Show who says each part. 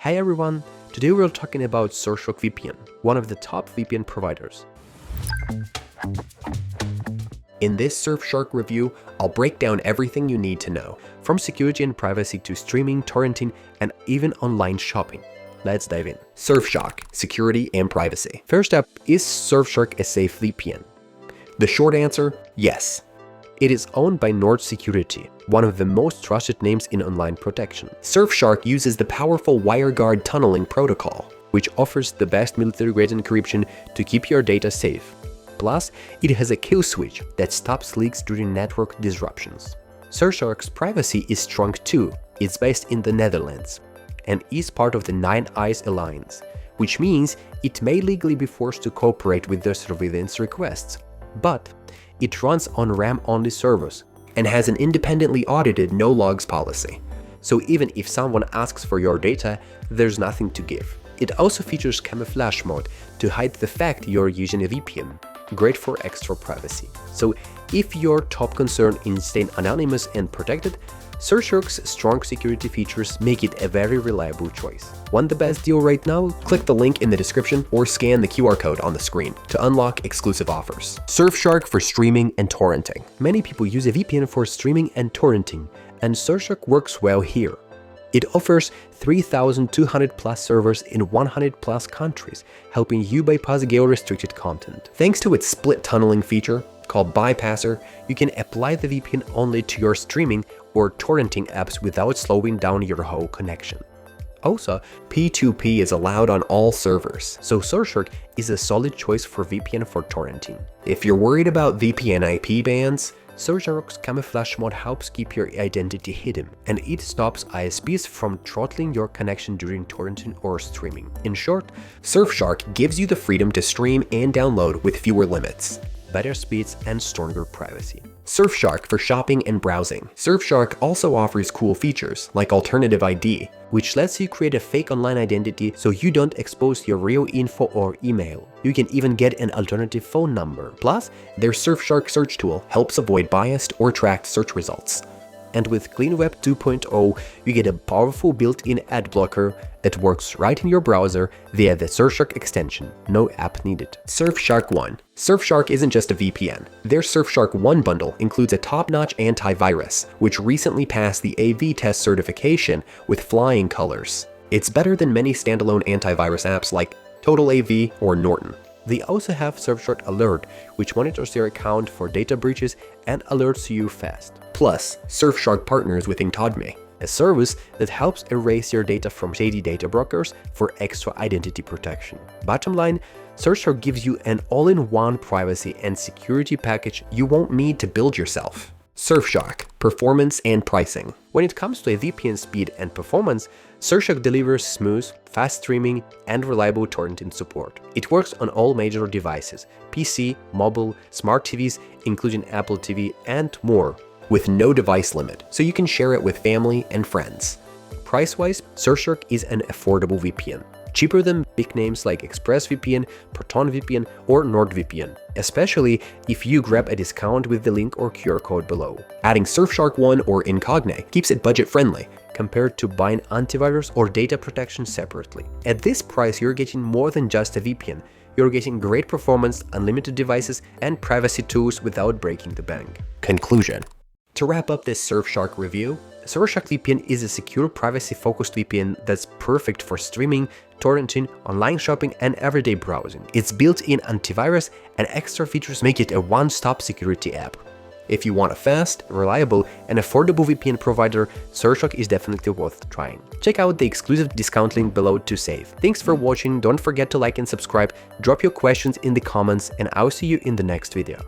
Speaker 1: Hey everyone, today we're talking about Surfshark VPN, one of the top VPN providers. In this Surfshark review, I'll break down everything you need to know, from security and privacy to streaming, torrenting, and even online shopping. Let's dive in. Surfshark, security and privacy. First up, is Surfshark a safe VPN? The short answer, yes. It is owned by Nord Security, one of the most trusted names in online protection. Surfshark uses the powerful WireGuard tunneling protocol, which offers the best military-grade encryption to keep your data safe. Plus, it has a kill switch that stops leaks during network disruptions. Surfshark's privacy is strong too. It's based in the Netherlands and is part of the Nine Eyes Alliance, which means it may legally be forced to cooperate with their surveillance requests. But it runs on RAM-only servers and has an independently audited no-logs policy. So even if someone asks for your data, there's nothing to give. It also features camouflage mode to hide the fact you're using a VPN. Great for extra privacy. So if your top concern is staying anonymous and protected, Surfshark's strong security features make it a very reliable choice. Want the best deal right now? Click the link in the description or scan the QR code on the screen to unlock exclusive offers. Surfshark for streaming and torrenting. Many people use a VPN for streaming and torrenting, and Surfshark works well here. It offers 3,200 plus servers in 100 plus countries, helping you bypass geo-restricted content. Thanks to its split tunneling feature, called Bypasser, you can apply the VPN only to your streaming or torrenting apps without slowing down your whole connection. Also, P2P is allowed on all servers, so Surfshark is a solid choice for VPN for torrenting. If you're worried about VPN IP bans, Surfshark's camouflage mode helps keep your identity hidden, and it stops ISPs from throttling your connection during torrenting or streaming. In short, Surfshark gives you the freedom to stream and download with fewer limits, better speeds, and stronger privacy. Surfshark for shopping and browsing. Surfshark also offers cool features like alternative ID, which lets you create a fake online identity so you don't expose your real info or email. You can even get an alternative phone number. Plus, their Surfshark search tool helps avoid biased or tracked search results. And with CleanWeb 2.0, you get a powerful built-in ad blocker that works right in your browser via the Surfshark extension. No app needed. Surfshark One. Surfshark isn't just a VPN. Their Surfshark One bundle includes a top-notch antivirus, which recently passed the AV test certification with flying colors. It's better than many standalone antivirus apps like Total AV or Norton. They also have Surfshark Alert, which monitors your account for data breaches and alerts you fast. Plus, Surfshark partners with Incognito, a service that helps erase your data from shady data brokers for extra identity protection. Bottom line, Surfshark gives you an all-in-one privacy and security package you won't need to build yourself. Surfshark, performance and pricing. When it comes to a VPN speed and performance, Surfshark delivers smooth, fast streaming, and reliable torrenting support. It works on all major devices, PC, mobile, smart TVs, including Apple TV, and more, with no device limit, so you can share it with family and friends. Price-wise, Surfshark is an affordable VPN, cheaper than big names like ExpressVPN, ProtonVPN, or NordVPN, especially if you grab a discount with the link or QR code below. Adding Surfshark One or Incognito keeps it budget-friendly, compared to buying antivirus or data protection separately. At this price, you're getting more than just a VPN. You're getting great performance, unlimited devices, and privacy tools without breaking the bank. Conclusion. To wrap up this Surfshark review, Surfshark VPN is a secure, privacy-focused VPN that's perfect for streaming, torrenting, online shopping, and everyday browsing. Its built-in antivirus and extra features make it a one-stop security app. If you want a fast, reliable, and affordable VPN provider, Surfshark is definitely worth trying. Check out the exclusive discount link below to save. Thanks for watching, don't forget to like and subscribe, drop your questions in the comments, and I'll see you in the next video.